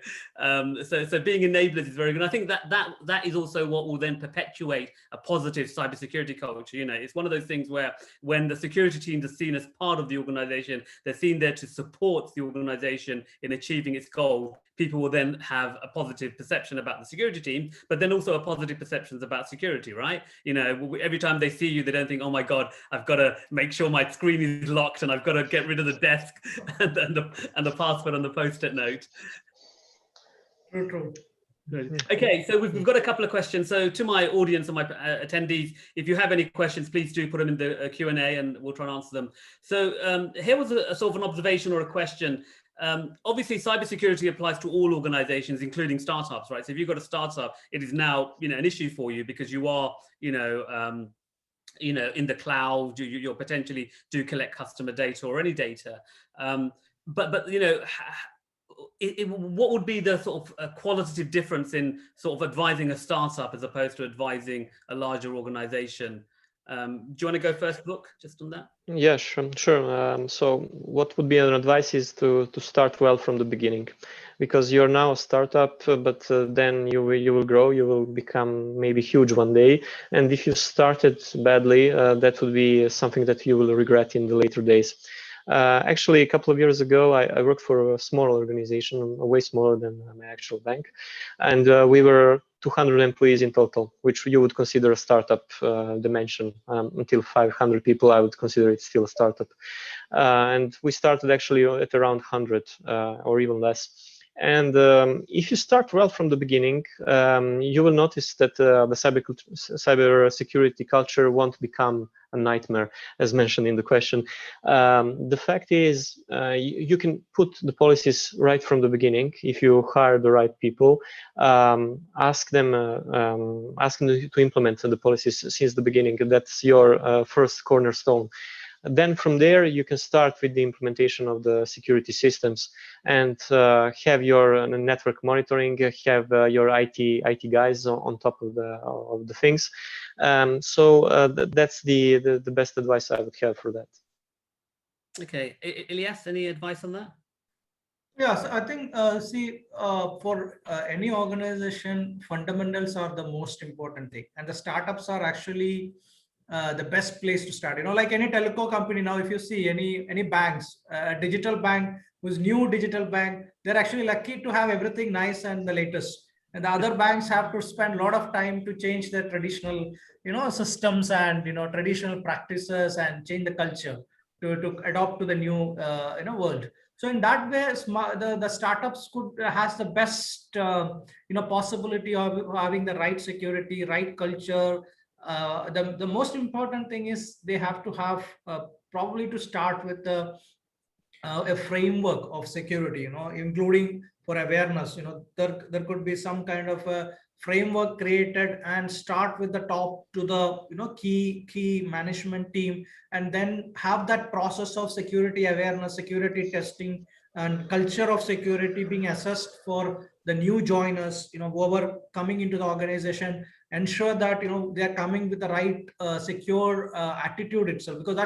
being enablers is very good. I think that is also what will then perpetuate a positive cybersecurity culture. It's one of those things where when the security teams are seen as part of the organization, they're seen there to support the organization in achieving its goal. People will then have a positive perception about the security team, but then also a positive perceptions about security, right? Every time they see you, they don't think, oh my God, I've got to make sure my screen is locked and I've got to get rid of the desk and the password on the post-it note. True. Okay, so we've got a couple of questions. So to my audience and my attendees, if you have any questions, please do put them in the Q&A and we'll try and answer them. So here was a sort of an observation or a question. Obviously, cybersecurity applies to all organizations, including startups, right? So if you've got a startup, it is now, an issue for you because you are, in the cloud, you're potentially do collect customer data or any data. But what would be the sort of qualitative difference in sort of advising a startup as opposed to advising a larger organization? Do you want to go first, Vuk, just on that? Yeah, sure. So what would be an advice is to start well from the beginning, because you're now a startup, but then you will grow, you will become maybe huge one day. And if you started badly, that would be something that you will regret in the later days. Actually, a couple of years ago, I worked for a small organization, way smaller than my actual bank. And we were 200 employees in total, which you would consider a startup dimension. Until 500 people, I would consider it still a startup. And we started actually at around 100 or even less. And if you start well from the beginning, you will notice that the cyber security culture won't become a nightmare, as mentioned in the question. The fact is, you can put the policies right from the beginning if you hire the right people. Ask them to implement the policies since the beginning. That's your first cornerstone. Then from there, you can start with the implementation of the security systems and have your network monitoring, have your IT guys on top of the things. So that's the best advice I would have for that. Okay, Ilyas, any advice on that? Yes, I think, for any organization, fundamentals are the most important thing. And the startups are actually the best place to start. Like any telco company now, if you see any banks, digital bank who's new digital bank, they're actually lucky to have everything nice and the latest. And the other banks have to spend a lot of time to change their traditional, systems and, traditional practices and change the culture to adopt to the new, world. So in that way, the startups has the best, possibility of having the right security, right culture. The most important thing is they have to have probably to start with a framework of security, including for awareness. There could be some kind of a framework created and start with the top to the key management team, and then have that process of security awareness, security testing, and culture of security being assessed for the new joiners, whoever coming into the organization. Ensure that they're coming with the right secure attitude itself, because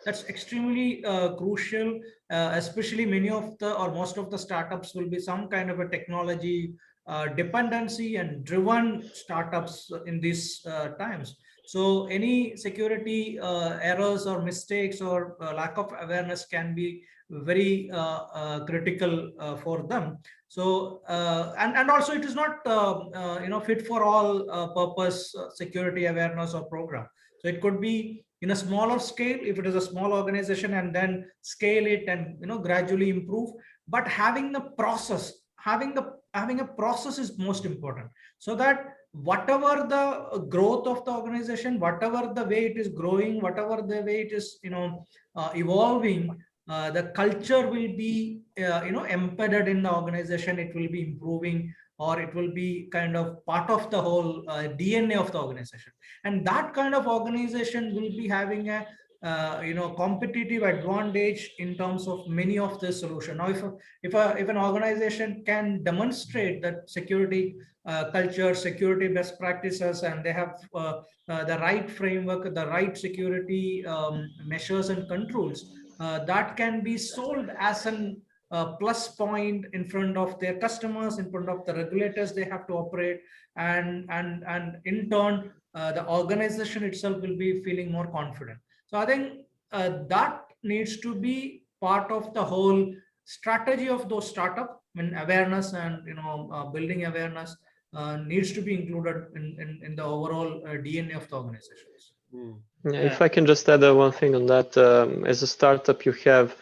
that's extremely crucial. Especially many of the or most of the startups will be some kind of a technology dependency and driven startups in these times. So any security errors or mistakes or lack of awareness can be very critical for them. So and also it is not fit for all purpose security awareness or program. So it could be in a smaller scale if it is a small organization, and then scale it and gradually improve. But having a process is most important, so that whatever the growth of the organization, whatever the way it is growing, whatever the way it is evolving, the culture will be embedded in the organization. It will be improving, or it will be kind of part of the whole DNA of the organization. And that kind of organization will be having a competitive advantage in terms of many of the solution. Now, if an organization can demonstrate that security culture, security best practices, and they have the right framework, the right security measures and controls, that can be sold as an plus point in front of their customers, in front of the regulators they have to operate, and in turn the organization itself will be feeling more confident. So I think that needs to be part of the whole strategy of those startup. When awareness and building awareness needs to be included in the overall DNA of the organizations. Yeah, if I can just add one thing on that, as a startup, you have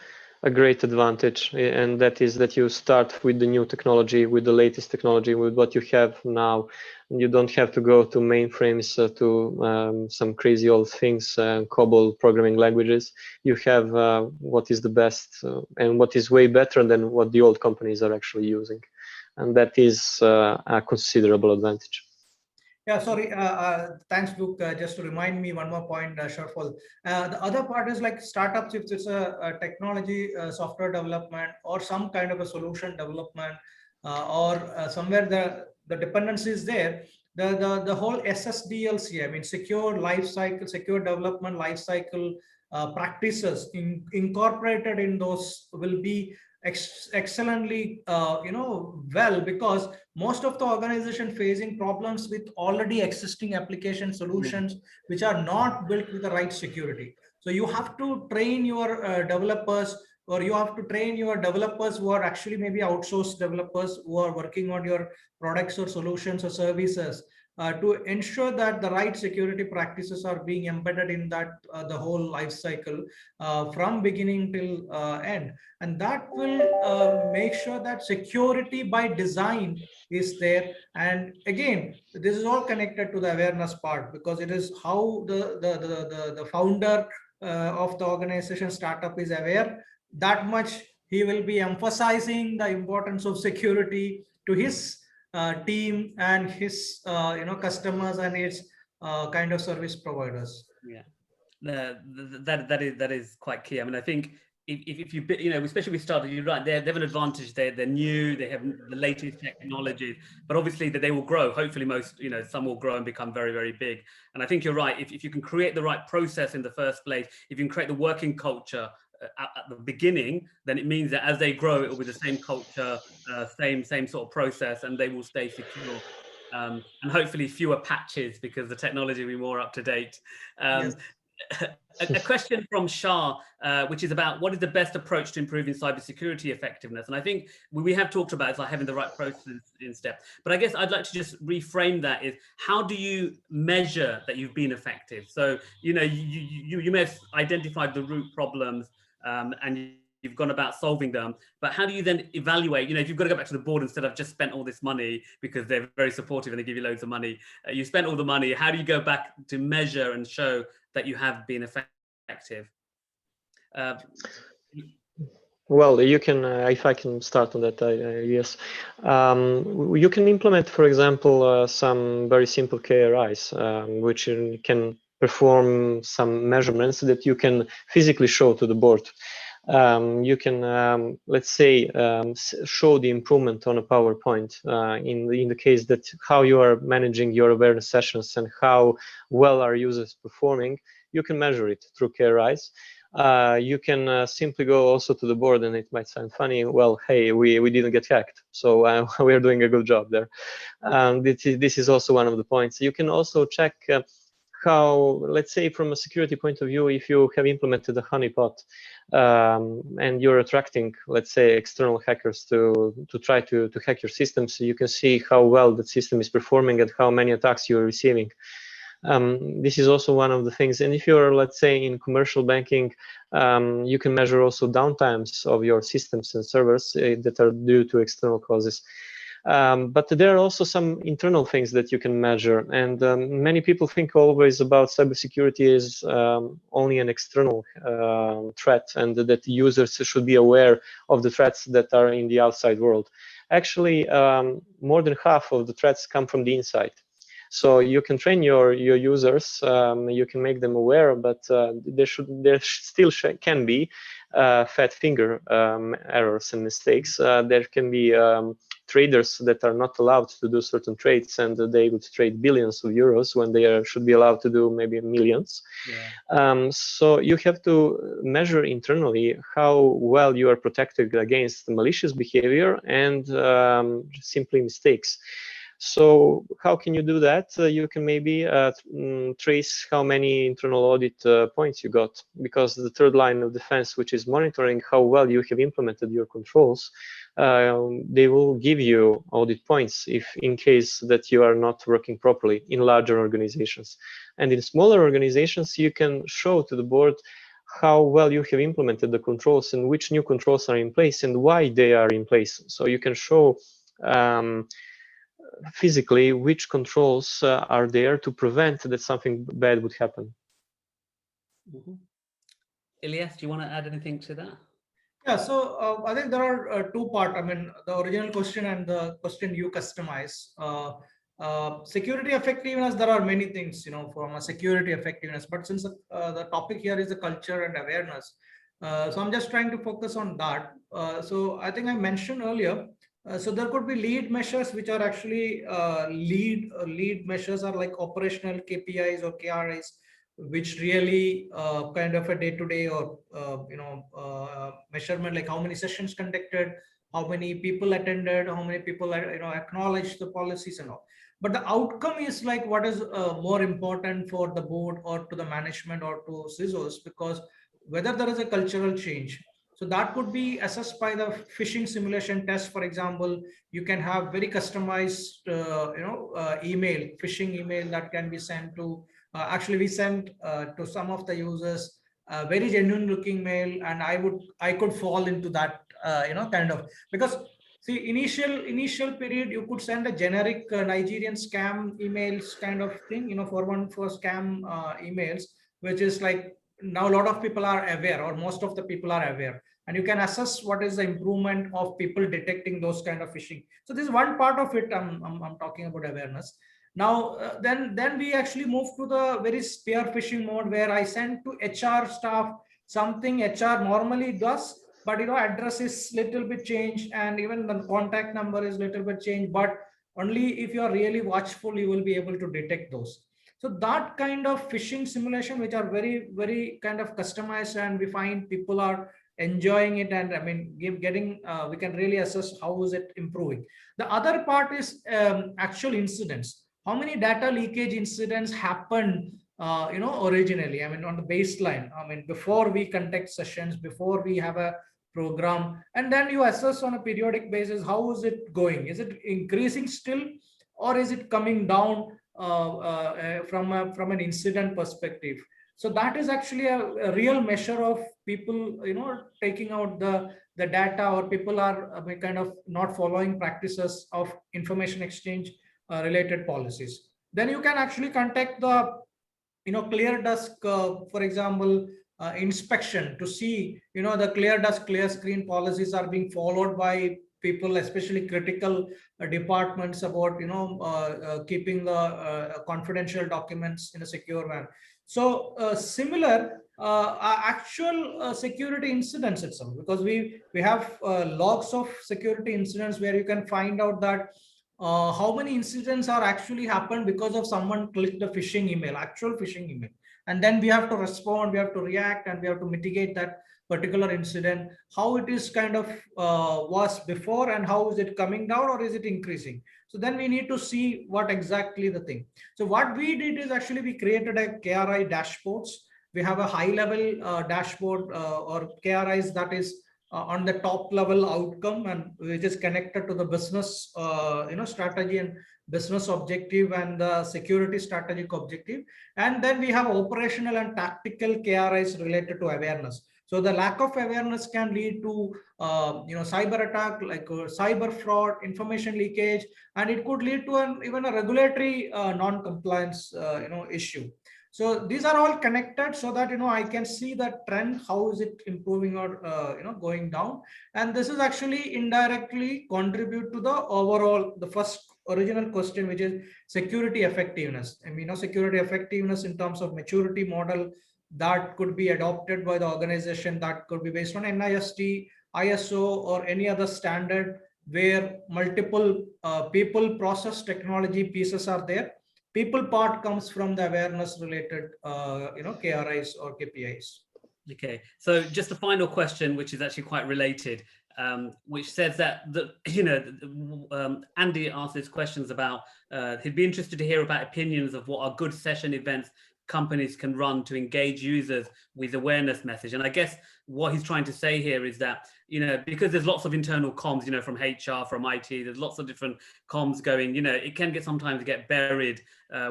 a great advantage, and that is that you start with the new technology, with the latest technology, with what you have now. You don't have to go to mainframes, to some crazy old things, COBOL programming languages. You have what is the best and what is way better than what the old companies are actually using. And that is a considerable advantage. Yeah, sorry. Thanks, Luke. Just to remind me one more point, Sharful. The other part is like startups, if it's a technology, software development, or some kind of a solution development, or somewhere the dependency is there. The whole SSDLC, I mean, secure life cycle, secure development life cycle practices incorporated in those will be excellently well, because most of the organization facing problems with already existing application solutions which are not built with the right security. So you have to train your developers, or you have to train your developers who are actually maybe outsourced developers who are working on your products or solutions or services, to ensure that the right security practices are being embedded in that the whole life cycle from beginning till end. And that will make sure that security by design is there. And again, this is all connected to the awareness part, because it is how the founder of the organization startup is aware, that much he will be emphasizing the importance of security to his team and his customers and his kind of service providers. Yeah, that is quite key. I mean, I think if you especially with startups, you're right. They have an advantage. They're new. They have the latest technologies, but obviously that they will grow. Hopefully, some will grow and become very, very big. And I think you're right. If you can create the right process in the first place, if you can create the working culture at the beginning, then it means that as they grow, it will be the same culture, same sort of process, and they will stay secure. And hopefully fewer patches, because the technology will be more up to date. Yes. A question from Shah, which is about what is the best approach to improving cybersecurity effectiveness? And I think we have talked about it's like having the right process in step. But I guess I'd like to just reframe that is, how do you measure that you've been effective? So, you may have identified the root problems and you've gone about solving them, but how do you then evaluate, if you've got to go back to the board instead of just spent all this money, because they're very supportive and they give you loads of money, you spent all the money, how do you go back to measure and show that you have been effective? Well, you can, if I can start on that, yes. You can implement, for example, some very simple KRIs, which can perform some measurements that you can physically show to the board. You can, let's say, show the improvement on a PowerPoint in the case that how you are managing your awareness sessions and how well are users performing. You can measure it through KRIs. You can simply go also to the board, and it might sound funny. Well, hey, we didn't get hacked, so we are doing a good job there. This is also one of the points. You can also check how, let's say, from a security point of view, if you have implemented a honeypot and you're attracting, let's say, external hackers to try to hack your system, so you can see how well that system is performing and how many attacks you're receiving. This is also one of the things. And if you're, let's say, in commercial banking, you can measure also downtimes of your systems and servers that are due to external causes. But there are also some internal things that you can measure. And many people think always about cybersecurity as only an external threat, and that users should be aware of the threats that are in the outside world. Actually, more than half of the threats come from the inside. So you can train your users, you can make them aware, but there still can be fat finger errors and mistakes. There can be traders that are not allowed to do certain trades, and they would trade billions of euros when they should be allowed to do maybe millions. Yeah. So you have to measure internally how well you are protected against malicious behavior and simply mistakes. So how can you do that? You can maybe trace how many internal audit points you got, because the third line of defense, which is monitoring how well you have implemented your controls, they will give you audit points if in case that you are not working properly in larger organizations. And in smaller organizations, you can show to the board how well you have implemented the controls and which new controls are in place and why they are in place. So you can show physically which controls are there to prevent that something bad would happen. Mm-hmm. Ilyas, do you want to add anything to that? Yeah, so I think there are two parts. I mean, the original question and the question you customize. Security effectiveness, there are many things, from a security effectiveness, but since the topic here is the culture and awareness, so I'm just trying to focus on that. So I think I mentioned earlier, so there could be lead measures, which are actually lead measures are like operational KPIs or KRIs, which really kind of a day-to-day or measurement, like how many sessions conducted, how many people attended, how many people acknowledged the policies and all. But the outcome is like what is more important for the board or to the management or to CISOs, because whether there is a cultural change. So that could be assessed by the phishing simulation test. For example, you can have very customized phishing email that can be sent to actually we sent to some of the users very genuine looking mail, and I could fall into that kind of, because see, initial period you could send a generic Nigerian scam emails kind of thing, for scam emails, which is like, now a lot of people are aware, or most of the people are aware, and you can assess what is the improvement of people detecting those kind of phishing. So this is one part of it. I'm talking about awareness. Now, then we actually move to the very spear phishing mode, where I send to HR staff something HR normally does, but address is little bit changed, and even the contact number is little bit changed. But only if you are really watchful, you will be able to detect those. So that kind of phishing simulation, which are very, very kind of customized, and we find people are enjoying it, and I mean, getting we can really assess how is it improving. The other part is actual incidents. How many data leakage incidents happened originally, I mean, on the baseline, I mean, before we conduct sessions, before we have a program, and then you assess on a periodic basis, how is it going? Is it increasing still, or is it coming down from an incident perspective? So that is actually a real measure of people taking out the data, or people are kind of not following practices of information exchange related policies. Then you can actually contact the clear desk, for example, inspection, to see the clear desk, clear screen policies are being followed by people, especially critical departments, about keeping the confidential documents in a secure manner. So similar actual security incidents itself, because we have logs of security incidents, where you can find out that how many incidents are actually happened because of someone clicked a phishing email, actual phishing email, and then we have to respond, we have to react, and we have to mitigate that particular incident, how it is kind of was before, and how is it coming down, or is it increasing. So then we need to see what exactly the thing. So what we did is actually we created a KRI dashboards. We have a high level dashboard or KRIs that is on the top level outcome, and which is connected to the business strategy and business objective, and the security strategic objective. And then we have operational and tactical KRIs related to awareness. So the lack of awareness can lead to cyber attack, like cyber fraud, information leakage, and it could lead to even a regulatory non-compliance issue. So these are all connected, so that I can see that trend, how is it improving or going down. And this is actually indirectly contribute to the overall, the first original question, which is security effectiveness. And security effectiveness in terms of maturity model that could be adopted by the organization, that could be based on NIST, ISO, or any other standard, where multiple people, process, technology pieces are there. People part comes from the awareness related KRIs or KPIs. Okay, so just a final question, which is actually quite related, which says that Andy asked these questions about he'd be interested to hear about opinions of what are good session events companies can run to engage users with awareness message. And I guess what he's trying to say here is that, because there's lots of internal comms, from HR, from IT, there's lots of different comms going, it can sometimes get buried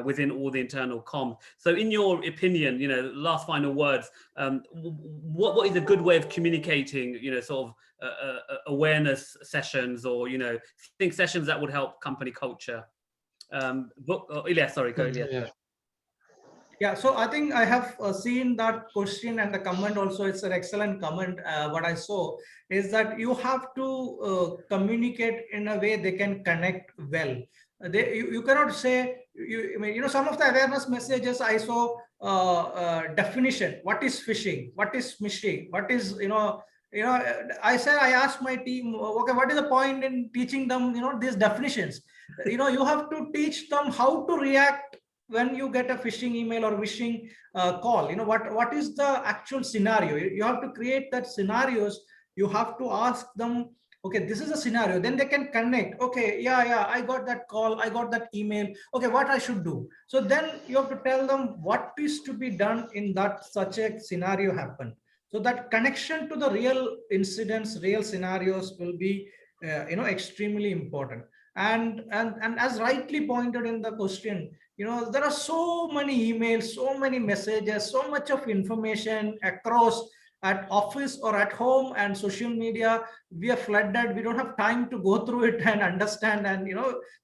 within all the internal comms. So in your opinion, last final words, what is a good way of communicating, sort of awareness sessions, or, think sessions that would help company culture? Ilyas, sorry, go Ilyas. Yeah, so I think I have seen that question and the comment also. It's an excellent comment. What I saw is that you have to communicate in a way they can connect well. You cannot say, some of the awareness messages I saw definition. What is phishing? What is smishing? What is, I asked my team, okay, what is the point in teaching them, these definitions? You have to teach them how to react when you get a phishing email or phishing call. What is the actual scenario? You have to create that scenarios. You have to ask them, okay, this is a scenario, then they can connect. Okay, yeah, I got that call, I got that email. Okay, what I should do? So then you have to tell them what is to be done in that such a scenario happen. So that connection to the real incidents, real scenarios will be extremely important. And as rightly pointed in the question, there are so many emails, so many messages, so much of information across at office or at home and social media. We are flooded. We don't have time to go through it and understand. And,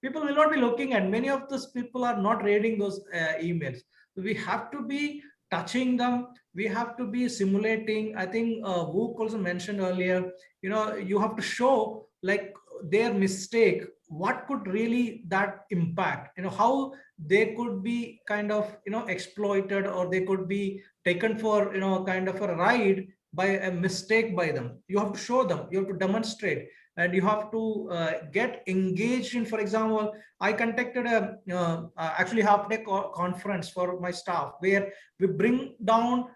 people will not be looking at, many of those people are not reading those emails. We have to be touching them. We have to be simulating. I think Vuk also mentioned earlier, you have to show like their mistake, what could really that impact, how they could be kind of exploited, or they could be taken for kind of a ride by a mistake by them. You have to show them, you have to demonstrate, and you have to get engaged in. For example, I conducted a actually half-day conference for my staff, where we bring down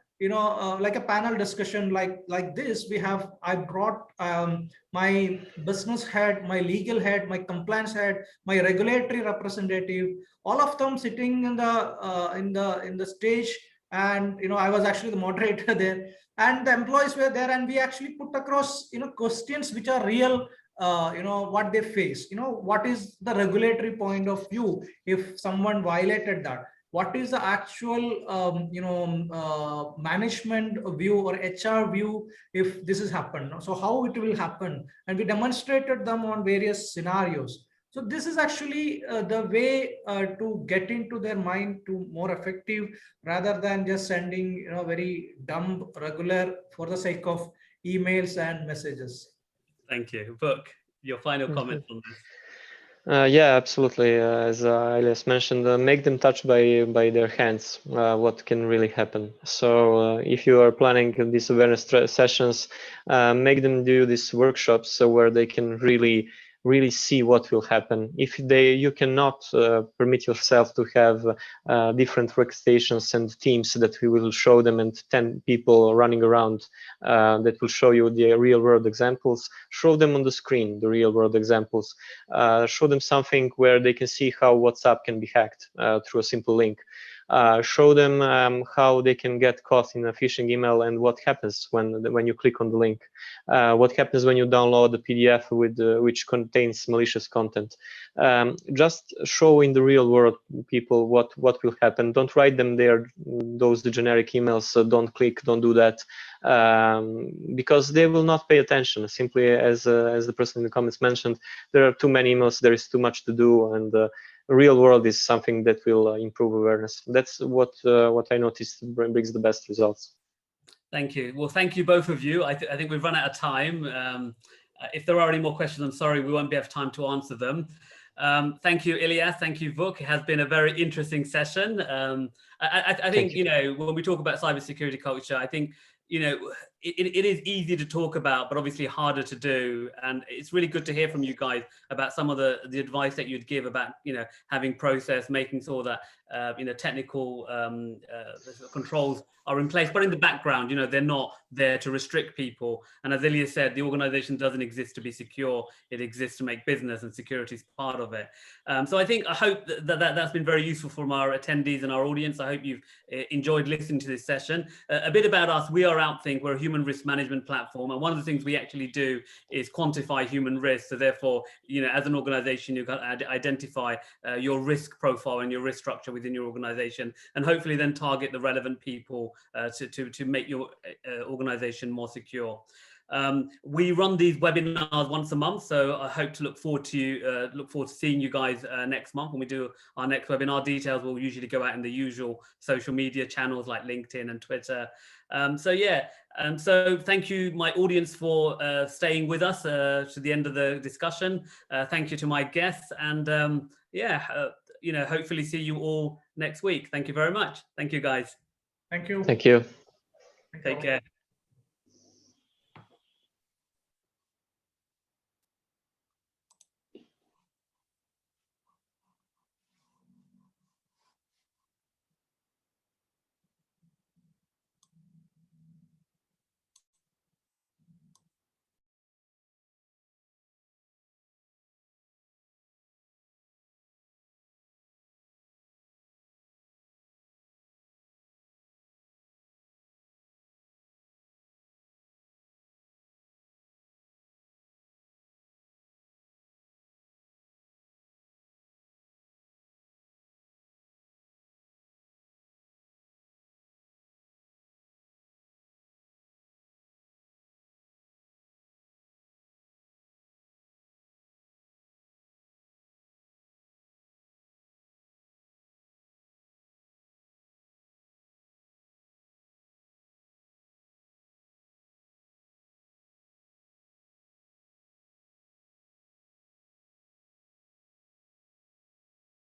like a panel discussion like this. I brought my business head, my legal head, my compliance head, my regulatory representative, all of them sitting in the stage. And I was actually the moderator there, and the employees were there, and we actually put across questions which are real, what they face, what is the regulatory point of view if someone violated that. What is the actual management view or HR view if this has happened? So how it will happen? And we demonstrated them on various scenarios. So this is actually the way to get into their mind to more effective, rather than just sending very dumb regular for the sake of emails and messages. Thank you. Vuk, your final comment on this. Yeah, absolutely. As Ilyas mentioned, make them touch by their hands what can really happen. So if you are planning these awareness sessions, make them do these workshops where they can really see what will happen. If you cannot permit yourself to have different workstations and teams that we will show them, and 10 people running around that will show you the real world examples, show them on the screen the real world examples, show them something where they can see how WhatsApp can be hacked through a simple link. Show them how they can get caught in a phishing email, and what happens when you click on the link. What happens when you download the PDF with which contains malicious content. Just show in the real world people what will happen. Don't write them there those generic emails. Don't click, don't do that, because they will not pay attention. Simply as the person in the comments mentioned, there are too many emails. There is too much to do, and real world is something that will improve awareness. That's what I noticed brings the best results. Thank you. Well, thank you both of you. I think we've run out of time. If there are any more questions, I'm sorry, we won't have time to answer them. Thank you, Ilyas. Thank you, Vuk. It has been a very interesting session. I think, when we talk about cybersecurity culture, I think, it is easy to talk about, but obviously harder to do. And it's really good to hear from you guys about some of the advice that you'd give about, having process, making sure that, technical controls are in place, but in the background, they're not there to restrict people. And as Ilya said, the organization doesn't exist to be secure. It exists to make business, and security is part of it. So I hope that's been very useful from our attendees and our audience. I hope you've enjoyed listening to this session. A bit about us: we are Outthink. We're a human risk management platform, and one of the things we actually do is quantify human risk. So therefore, as an organization, you can identify your risk profile and your risk structure within your organization, and hopefully then target the relevant people to make your organization more secure. We run these webinars once a month, so I hope to look forward to seeing you guys next month when we do our next webinar. Details will usually go out in the usual social media channels like LinkedIn and Twitter. So thank you, my audience, for staying with us to the end of the discussion. Thank you to my guests, and hopefully see you all next week. Thank you very much. Thank you, guys. Thank you. Thank you. Take care.